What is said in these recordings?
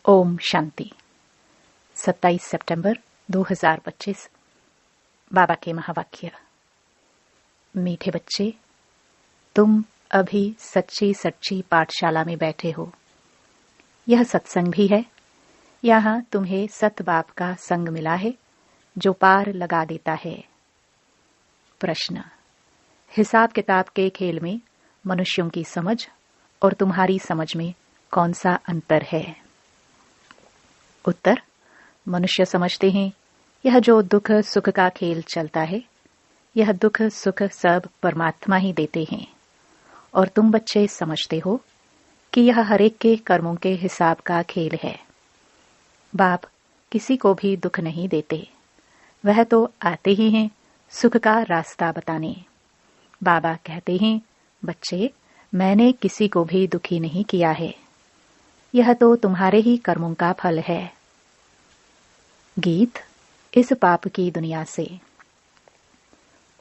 ओम शांति। 27 सितंबर 2025। बाबा के महावाक्य। मीठे बच्चे, तुम अभी सच्ची सच्ची पाठशाला में बैठे हो। यह सत्संग भी है। यहाँ तुम्हें सत बाप का संग मिला है जो पार लगा देता है। प्रश्न। हिसाब किताब के खेल में मनुष्यों की समझ और तुम्हारी समझ में कौन सा अंतर है? उत्तर। मनुष्य समझते हैं यह जो दुख सुख का खेल चलता है, यह दुख सुख सब परमात्मा ही देते हैं। और तुम बच्चे समझते हो कि यह हरेक के कर्मों के हिसाब का खेल है। बाप किसी को भी दुख नहीं देते, वह तो आते ही हैं सुख का रास्ता बताने। बाबा कहते हैं, बच्चे, मैंने किसी को भी दुखी नहीं किया है, यह तो तुम्हारे ही कर्मों का फल है। गीत इस पाप की दुनिया से।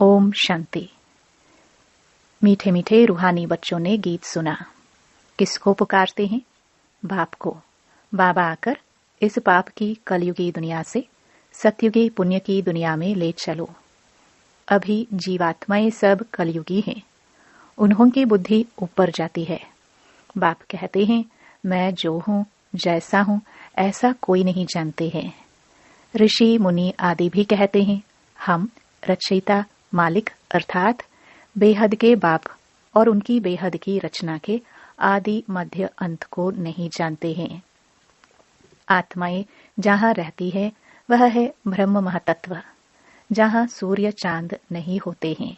ओम शांति। मीठे मीठे रूहानी बच्चों ने गीत सुना। किसको पुकारते हैं? बाप को। बाबा आकर इस पाप की कलयुगी दुनिया से सतयुगी पुण्य की दुनिया में ले चलो। अभी जीवात्माएं सब कलयुगी हैं, उन्हों की बुद्धि ऊपर जाती है। बाप कहते हैं, मैं जो हूं, जैसा हूं, ऐसा कोई नहीं जानते हैं। ऋषि मुनि आदि भी कहते हैं, हम रचयिता मालिक अर्थात बेहद के बाप और उनकी बेहद की रचना के आदि मध्य अंत को नहीं जानते हैं। आत्माएं जहां रहती है वह है ब्रह्म महातत्व, जहां सूर्य चांद नहीं होते हैं,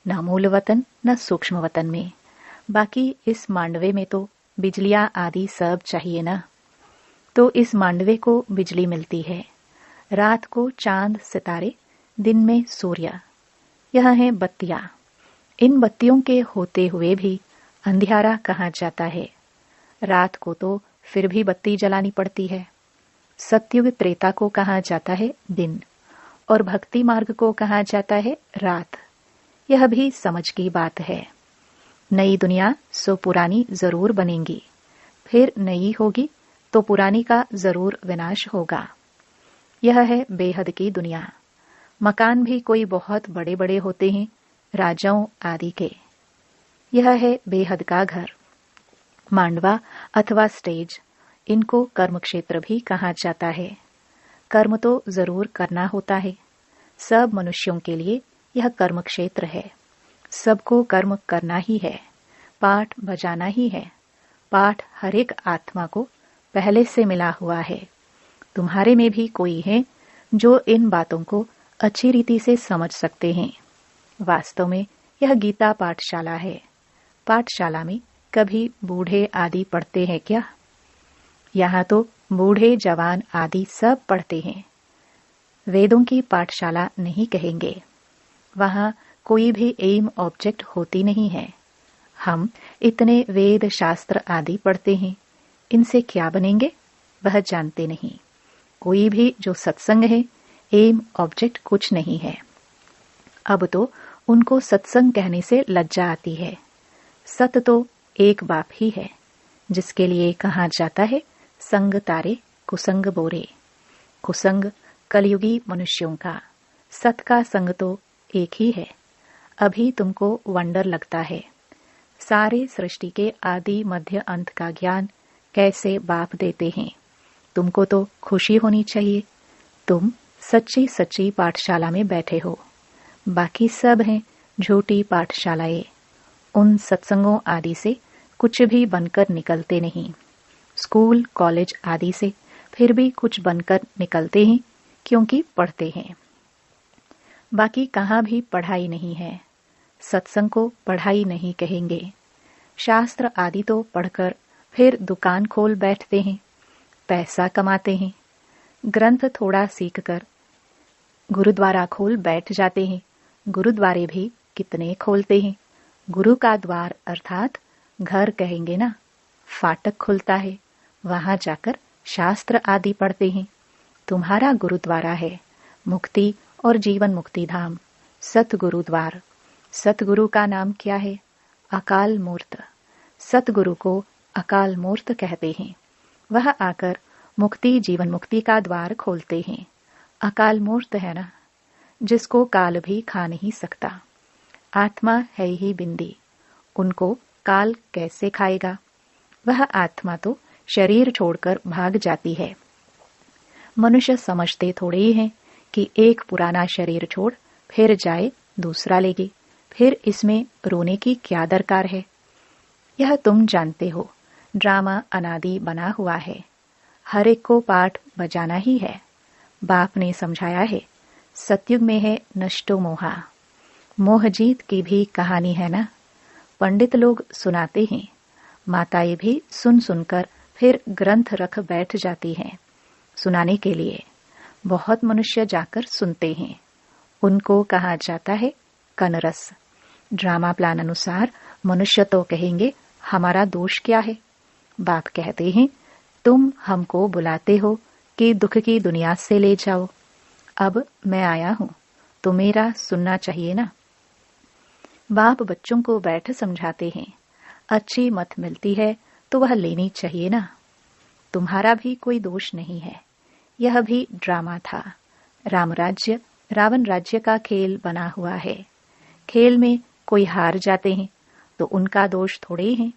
न मूल वतन न सूक्ष्म वतन में। बाकी इस मांडवे में तो बिजलियां आदि सब चाहिए ना, तो इस मांडवे को बिजली मिलती है। रात को चांद सितारे, दिन में सूर्य, यह है बत्तियां। इन बत्तियों के होते हुए भी अंधियारा कहाँ जाता है? रात को तो फिर भी बत्ती जलानी पड़ती है। सतयुग त्रेता को कहाँ जाता है? दिन। और भक्ति मार्ग को कहाँ जाता है? रात। यह भी समझ की बात है। नई दुनिया सो पुरानी जरूर बनेगी, फिर नई होगी तो पुरानी का जरूर विनाश होगा। यह है बेहद की दुनिया। मकान भी कोई बहुत बड़े बड़े होते हैं, राजाओं आदि के। यह है बेहद का घर। मांडवा अथवा स्टेज, इनको कर्म क्षेत्र भी कहा जाता है। कर्म तो जरूर करना होता है। सब मनुष्यों के लिए यह कर्म क्षेत्र है। सबको कर्म करना ही है, पाठ बजाना ही है। पाठ हर एक आत्मा को पहले से मिला हुआ है। तुम्हारे में भी कोई है जो इन बातों को अच्छी रीति से समझ सकते हैं। वास्तव में यह गीता पाठशाला है। पाठशाला में कभी बूढ़े आदि पढ़ते हैं क्या? यहाँ तो बूढ़े जवान आदि सब पढ़ते हैं। वेदों की पाठशाला नहीं कहेंगे। वहाँ कोई भी एम ऑब्जेक्ट होती नहीं है। हम इतने वेद शास्त्र आदि पढ़ते हैं, इनसे क्या बनेंगे वह जानते नहीं। कोई भी जो सत्संग है, एम ऑब्जेक्ट कुछ नहीं है। अब तो उनको सत्संग कहने से लज्जा आती है। सत तो एक बाप ही है, जिसके लिए कहा जाता है संग तारे कुसंग बोरे। कुसंग कलयुगी मनुष्यों का, सत का संग तो एक ही है। अभी तुमको वंडर लगता है, सारे सृष्टि के आदि मध्य अंत का ज्ञान कैसे बाप देते हैं। तुमको तो खुशी होनी चाहिए। तुम सच्ची सच्ची पाठशाला में बैठे हो। बाकी सब हैं झूठी पाठशालाएं। उन सत्संगों आदि से कुछ भी बनकर निकलते नहीं। स्कूल कॉलेज आदि से फिर भी कुछ बनकर निकलते हैं, क्योंकि पढ़ते हैं। बाकी कहाँ भी पढ़ाई नहीं है। सत्संग को पढ़ाई नहीं कहेंगे। शास्त्र आदि तो पढ़कर फिर दुकान खोल बैठते हैं, पैसा कमाते हैं। ग्रंथ थोड़ा सीखकर गुरुद्वारा खोल बैठ जाते हैं। गुरुद्वारे भी कितने खोलते हैं। गुरु का द्वार अर्थात घर कहेंगे ना, फाटक खुलता है, वहां जाकर शास्त्र आदि पढ़ते हैं। तुम्हारा गुरुद्वारा है मुक्ति और जीवन मुक्ति धाम, सतगुरुद्वार। सतगुरु का नाम क्या है? अकाल मूर्त। सतगुरु को अकाल मूर्त कहते हैं। वह आकर मुक्ति जीवन मुक्ति का द्वार खोलते हैं। अकाल मूर्त है ना, जिसको काल भी खा नहीं सकता। आत्मा है ही बिंदी, उनको काल कैसे खाएगा। वह आत्मा तो शरीर छोड़कर भाग जाती है। मनुष्य समझते थोड़े ही हैं कि एक पुराना शरीर छोड़ फिर जाए दूसरा लेगी, फिर इसमें रोने की क्या दरकार है। यह तुम जानते हो, ड्रामा अनादि बना हुआ है, हर एक को पाठ बजाना ही है। बाप ने समझाया है, सतयुग में है नष्टो मोहा। मोह जीत की भी कहानी है ना। पंडित लोग सुनाते हैं, माताएं भी सुन सुनकर फिर ग्रंथ रख बैठ जाती हैं सुनाने के लिए। बहुत मनुष्य जाकर सुनते हैं, उनको कहा जाता है कनरस। ड्रामा प्लान अनुसार मनुष्य तो कहेंगे हमारा दोष क्या है। बाप कहते हैं, तुम हमको बुलाते हो कि दुख की दुनिया से ले जाओ। अब मैं आया हूं तो मेरा सुनना चाहिए ना। बाप बच्चों को बैठ समझाते हैं, अच्छी मत मिलती है तो वह लेनी चाहिए ना। तुम्हारा भी कोई दोष नहीं है, यह भी ड्रामा था। राम राज्य रावण राज्य का खेल बना हुआ है। खेल में कोई हार जाते हैं तो उनका दोष थोड़े ही है।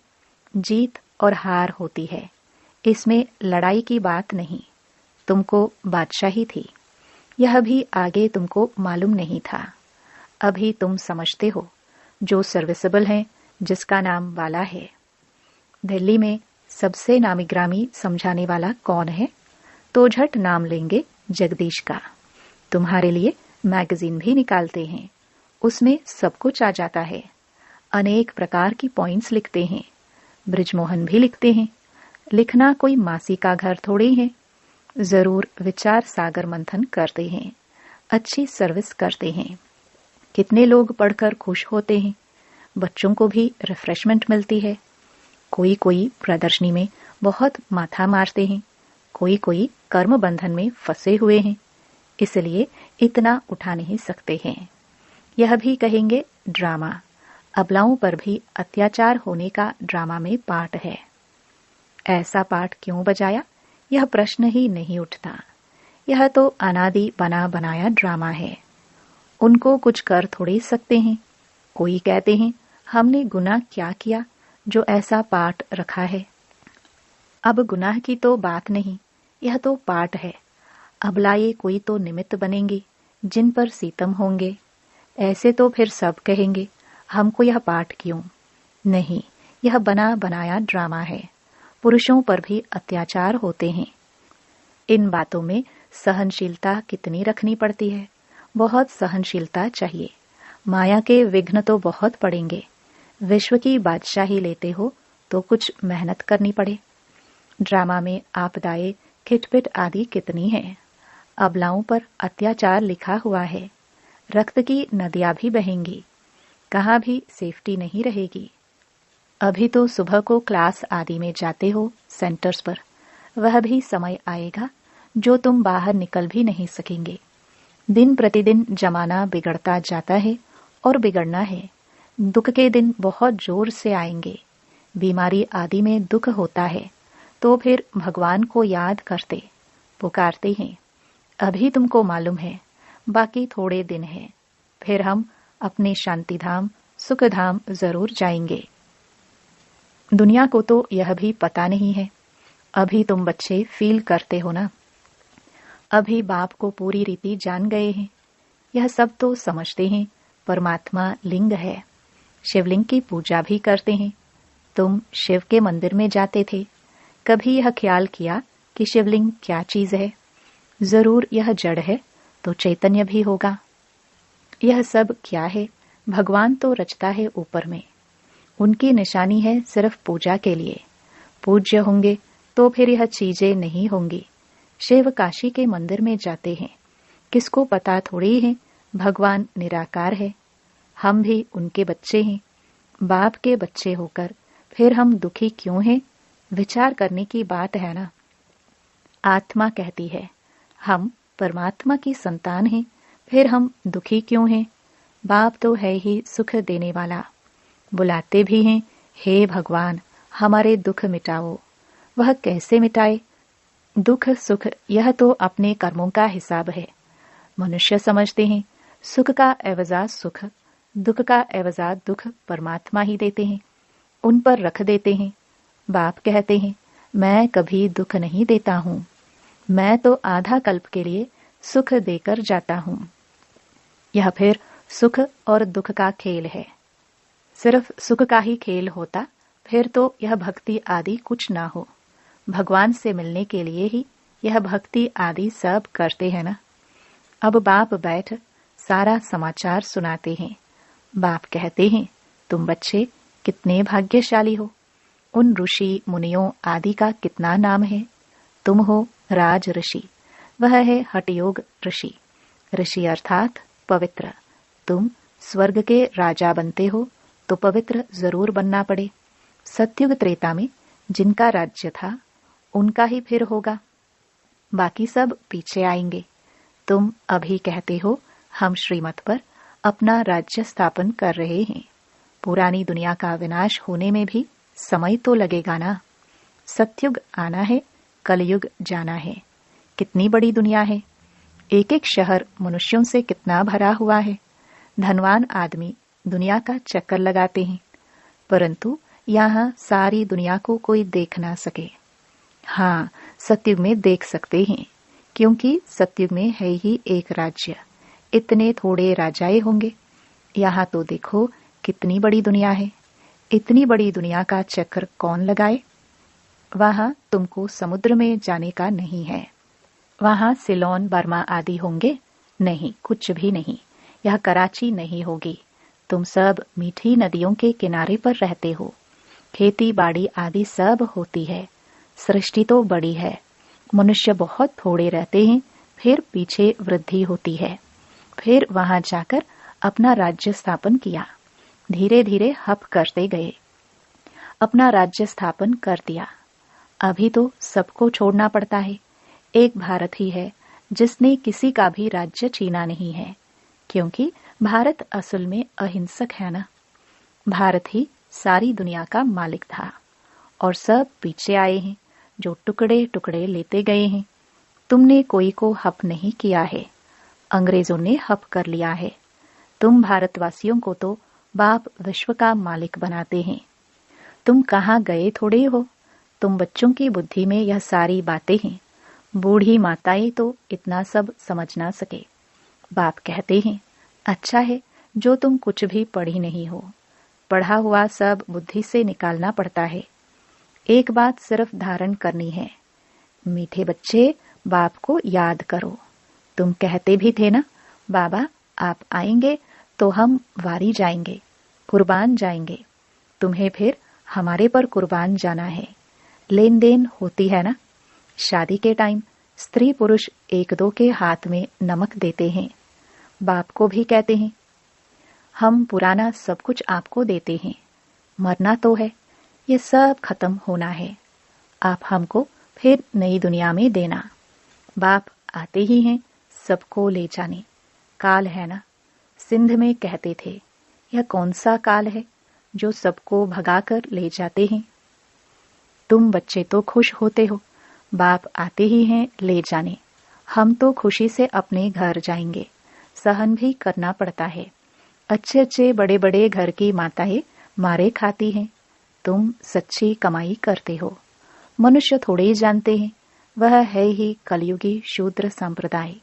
जीत और हार होती है, इसमें लड़ाई की बात नहीं। तुमको बादशाही थी, यह भी आगे तुमको मालूम नहीं था। अभी तुम समझते हो, जो सर्विसेबल है, जिसका नाम वाला है। दिल्ली में सबसे नामी ग्रामी समझाने वाला कौन है, तो झट नाम लेंगे जगदीश का। तुम्हारे लिए मैगजीन भी निकालते हैं, उसमें सब कुछ आ जाता है। अनेक प्रकार की पॉइंट्स लिखते हैं, ब्रिजमोहन भी लिखते हैं। लिखना कोई मासी का घर थोड़ी है। जरूर विचार सागर मंथन करते हैं, अच्छी सर्विस करते हैं। कितने लोग पढ़कर खुश होते हैं, बच्चों को भी रिफ्रेशमेंट मिलती है। कोई कोई प्रदर्शनी में बहुत माथा मारते हैं, कोई कोई कर्म बंधन में फंसे हुए हैं, इसलिए इतना उठा नहीं सकते हैं। यह भी कहेंगे ड्रामा, अबलाओं पर भी अत्याचार होने का ड्रामा में पार्ट है। ऐसा पाठ क्यों बजाया, यह प्रश्न ही नहीं उठता। यह तो अनादि बना बनाया ड्रामा है, उनको कुछ कर थोड़े सकते हैं। कोई कहते हैं हमने गुनाह क्या किया जो ऐसा पाठ रखा है। अब गुनाह की तो बात नहीं, यह तो पाठ है। अबलाए कोई तो निमित्त बनेंगे जिन पर सीतम होंगे। ऐसे तो फिर सब कहेंगे हमको यह पाठ क्यों। नहीं, यह बना बनाया ड्रामा है। पुरुषों पर भी अत्याचार होते हैं। इन बातों में सहनशीलता कितनी रखनी पड़ती है। बहुत सहनशीलता चाहिए। माया के विघ्न तो बहुत पड़ेंगे। विश्व की बादशाही लेते हो तो कुछ मेहनत करनी पड़े। ड्रामा में आपदाएं खिटपिट आदि कितनी है। अबलाओं पर अत्याचार लिखा हुआ है। रक्त की नदियां भी बहेंगी, कहाँ भी सेफ्टी नहीं रहेगी। अभी तो सुबह को क्लास आदि में जाते हो सेंटर्स पर, वह भी समय आएगा जो तुम बाहर निकल भी नहीं सकेंगे। दिन प्रतिदिन जमाना बिगड़ता जाता है और बिगड़ना है। दुख के दिन बहुत जोर से आएंगे। बीमारी आदि में दुख होता है तो फिर भगवान को याद करते पुकारते हैं। अभी तुमको मालूम है, बाकी थोड़े दिन है, फिर हम अपने शांति धाम सुख धाम जरूर जाएंगे। दुनिया को तो यह भी पता नहीं है। अभी तुम बच्चे फील करते हो ना। अभी बाप को पूरी रीति जान गए हैं। यह सब तो समझते हैं परमात्मा लिंग है। शिवलिंग की पूजा भी करते हैं। तुम शिव के मंदिर में जाते थे, कभी यह ख्याल किया कि शिवलिंग क्या चीज है। जरूर यह जड़ है तो चैतन्य भी होगा। यह सब क्या है, भगवान तो रचता है ऊपर में। उनकी निशानी है सिर्फ पूजा के लिए। पूज्य होंगे तो फिर यह चीजें नहीं होंगी। शिव काशी के मंदिर में जाते हैं, किसको पता थोड़ी है भगवान निराकार है। हम भी उनके बच्चे हैं। बाप के बच्चे होकर फिर हम दुखी क्यों हैं, विचार करने की बात है ना। आत्मा कहती है हम परमात्मा की संतान हैं, फिर हम दुखी क्यों हैं। बाप तो है ही सुख देने वाला। बुलाते भी हैं, हे भगवान हमारे दुख मिटाओ। वह कैसे मिटाए, दुख सुख यह तो अपने कर्मों का हिसाब है। मनुष्य समझते हैं सुख का एवजा सुख, दुख का एवजा दुख परमात्मा ही देते हैं, उन पर रख देते हैं। बाप कहते हैं मैं कभी दुख नहीं देता हूं, मैं तो आधा कल्प के लिए सुख देकर जाता हूं। यह फिर सुख और दुख का खेल है। सिर्फ सुख का ही खेल होता फिर तो यह भक्ति आदि कुछ ना हो। भगवान से मिलने के लिए ही यह भक्ति आदि सब करते हैं ना। अब बाप बैठ सारा समाचार सुनाते हैं। बाप कहते हैं तुम बच्चे कितने भाग्यशाली हो। उन ऋषि मुनियों आदि का कितना नाम है। तुम हो राज ऋषि, वह है हठयोग ऋषि। ऋषि अर्थात पवित्र। तुम स्वर्ग के राजा बनते हो तो पवित्र जरूर बनना पड़े। सतयुग त्रेता में जिनका राज्य था उनका ही फिर होगा, बाकी सब पीछे आएंगे। तुम अभी कहते हो हम श्रीमत पर अपना राज्य स्थापन कर रहे हैं। पुरानी दुनिया का विनाश होने में भी समय तो लगेगा ना। सतयुग आना है, कलयुग जाना है। कितनी बड़ी दुनिया है। एक एक शहर मनुष्यों से कितना भरा हुआ है। धनवान आदमी दुनिया का चक्कर लगाते हैं, परंतु यहाँ सारी दुनिया को कोई देख ना सके। हाँ, सतयुग में देख सकते हैं, क्योंकि सतयुग में है ही एक राज्य। इतने थोड़े राजाए होंगे। यहाँ तो देखो कितनी बड़ी दुनिया है। इतनी बड़ी दुनिया का चक्कर कौन लगाए। वहां तुमको समुद्र में जाने का नहीं है। वहां सिलोन बर्मा आदि होंगे? नहीं, कुछ भी नहीं। यह कराची नहीं होगी। तुम सब मीठी नदियों के किनारे पर रहते हो। खेती बाड़ी आदि सब होती है। सृष्टि तो बड़ी है। मनुष्य बहुत थोड़े रहते हैं, फिर पीछे वृद्धि होती है। फिर वहां जाकर अपना राज्य स्थापन किया। धीरे धीरे हप करते गए, अपना राज्य स्थापन कर दिया। अभी तो सबको छोड़ना पड़ता है। एक भारत ही है जिसने किसी का भी राज्य छीना नहीं है, क्योंकि भारत असल में अहिंसक है ना। भारत ही सारी दुनिया का मालिक था और सब पीछे आए हैं जो टुकड़े टुकड़े लेते गए हैं। तुमने कोई को हप नहीं किया है, अंग्रेजों ने हप कर लिया है। तुम भारतवासियों को तो बाप विश्व का मालिक बनाते हैं। तुम कहाँ गए थोड़े हो। तुम बच्चों की बुद्धि में यह सारी बातें हैं। बूढ़ी माताएं तो इतना सब समझ ना सके। बाप कहते हैं अच्छा है जो तुम कुछ भी पढ़ी नहीं हो। पढ़ा हुआ सब बुद्धि से निकालना पड़ता है। एक बात सिर्फ धारण करनी है। मीठे बच्चे, बाप को याद करो। तुम कहते भी थे ना बाबा आप आएंगे तो हम वारी जाएंगे, कुर्बान जाएंगे। तुम्हें फिर हमारे पर कुर्बान जाना है। लेन देन होती है ना। शादी के टाइम स्त्री पुरुष एक दो के हाथ में नमक देते हैं। बाप को भी कहते हैं हम पुराना सब कुछ आपको देते हैं। मरना तो है, ये सब खत्म होना है। आप हमको फिर नई दुनिया में देना। बाप आते ही हैं सबको ले जाने। काल है ना। सिंध में कहते थे यह कौन सा काल है जो सबको भगाकर ले जाते हैं। तुम बच्चे तो खुश होते हो, बाप आते ही हैं ले जाने। हम तो खुशी से अपने घर जाएंगे। सहन भी करना पड़ता है। अच्छे अच्छे बड़े बड़े घर की माताएं मारे खाती हैं। तुम सच्ची कमाई करते हो। मनुष्य थोड़े ही जानते हैं वह है ही कलयुगी शूद्र संप्रदाय।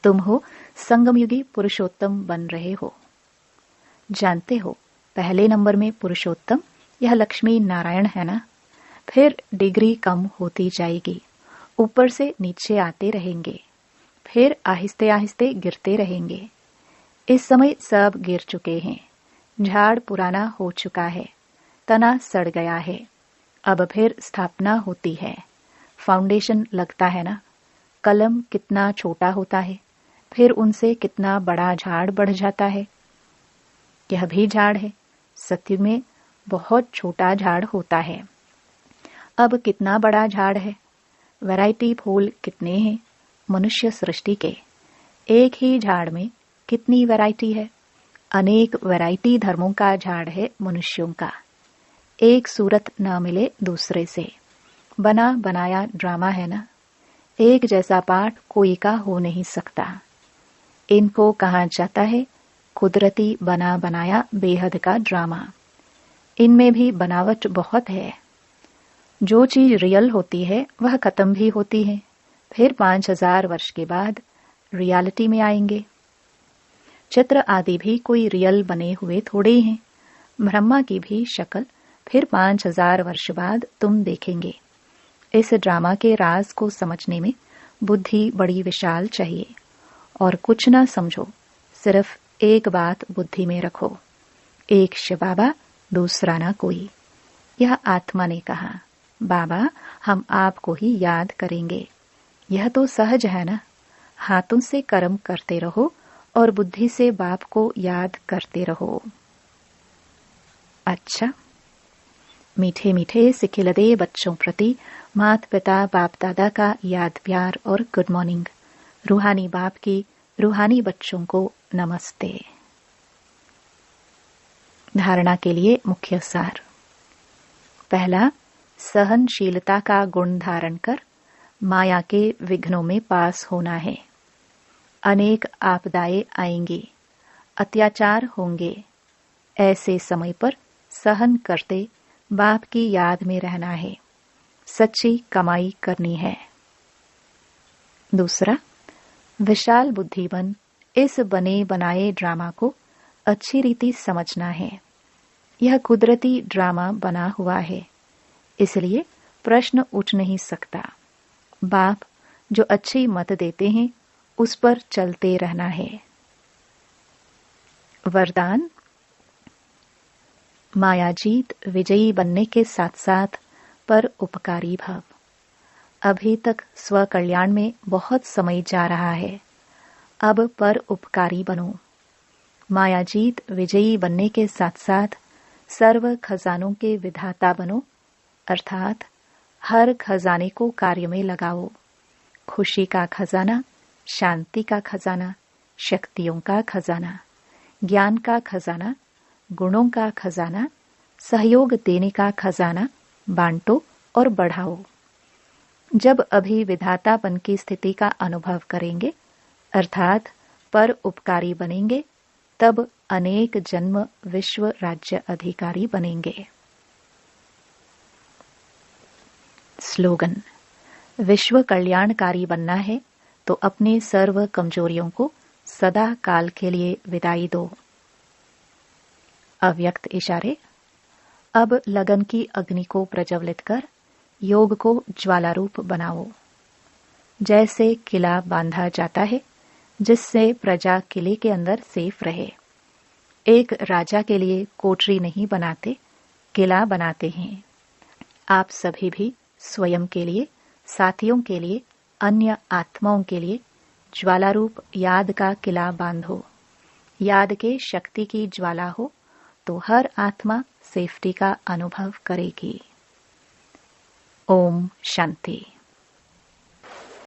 तुम हो संगमयुगी पुरुषोत्तम बन रहे हो। जानते हो पहले नंबर में पुरुषोत्तम यह लक्ष्मी नारायण है ना। फिर डिग्री कम होती जाएगी, ऊपर से नीचे आते रहेंगे, फिर आहिस्ते आहिस्ते गिरते रहेंगे। इस समय सब गिर चुके हैं। झाड़ पुराना हो चुका है, तना सड़ गया है। अब फिर स्थापना होती है। फाउंडेशन लगता है ना। कलम कितना छोटा होता है, फिर उनसे कितना बड़ा झाड़ बढ़ जाता है। यह भी झाड़ है। सत्युग में बहुत छोटा झाड़ होता है। अब कितना बड़ा झाड़ है। वैरायटी फूल कितने हैं मनुष्य सृष्टि के। एक ही झाड़ में कितनी वैरायटी है। अनेक वैरायटी धर्मों का झाड़ है मनुष्यों का। एक सूरत न मिले दूसरे से। बना बनाया ड्रामा है ना। एक जैसा पाठ कोई का हो नहीं सकता। इनको कहा जाता है कुदरती बना बनाया बेहद का ड्रामा। इनमें भी बनावट बहुत है। जो चीज रियल होती है वह खत्म भी होती है, फिर 5000 वर्ष के बाद रियलिटी में आएंगे। चित्र आदि भी कोई रियल बने हुए थोड़े ही हैं। ब्रह्मा की भी शक्ल फिर 5000 वर्ष बाद तुम देखेंगे। इस ड्रामा के राज को समझने में बुद्धि बड़ी विशाल चाहिए। और कुछ ना समझो, सिर्फ एक बात बुद्धि में रखो, एक शिव बाबा, दूसरा ना कोई। यह आत्मा ने कहा, बाबा हम आपको ही याद करेंगे। यह तो सहज है ना। हाथों से कर्म करते रहो और बुद्धि से बाप को याद करते रहो। अच्छा, मीठे मीठे सिखिलदे बच्चों प्रति माता पिता बाप दादा का याद प्यार और गुड मॉर्निंग। रूहानी बाप की रूहानी बच्चों को नमस्ते। धारणा के लिए मुख्य सार। पहला, सहनशीलता का गुण धारण कर माया के विघ्नों में पास होना है। अनेक आपदाएं आएंगी, अत्याचार होंगे। ऐसे समय पर सहन करते बाप की याद में रहना है। सच्ची कमाई करनी है। दूसरा, विशाल बुद्धि बन इस बने बनाए ड्रामा को अच्छी रीति समझना है। यह कुदरती ड्रामा बना हुआ है, इसलिए प्रश्न उठ नहीं सकता। बाप जो अच्छी मत देते हैं उस पर चलते रहना है। वरदान, मायाजीत विजयी बनने के साथ साथ पर उपकारी भव। अभी तक स्व कल्याण में बहुत समय जा रहा है, अब पर उपकारी बनो। मायाजीत विजयी बनने के साथ साथ सर्व खजानों के विधाता बनो, अर्थात हर खजाने को कार्य में लगाओ। खुशी का खजाना, शांति का खजाना, शक्तियों का खजाना, ज्ञान का खजाना, गुणों का खजाना, सहयोग देने का खजाना बांटो और बढ़ाओ। जब अभी विधातापन की स्थिति का अनुभव करेंगे, अर्थात पर उपकारी बनेंगे, तब अनेक जन्म विश्व राज्य अधिकारी बनेंगे। स्लोगन, विश्व कल्याणकारी बनना है तो अपने सर्व कमजोरियों को सदा काल के लिए विदाई दो। अव्यक्त इशारे। अब लगन की अग्नि को प्रज्वलित कर योग को ज्वाला रूप बनाओ। जैसे किला बांधा जाता है जिससे प्रजा किले के अंदर सेफ रहे। एक राजा के लिए कोठरी नहीं बनाते, किला बनाते हैं। आप सभी भी स्वयं के लिए, साथियों के लिए, अन्य आत्माओं के लिए ज्वाला रूप याद का किला बांधो। याद के शक्ति की ज्वाला हो तो हर आत्मा सेफ्टी का अनुभव करेगी। ओम शांति।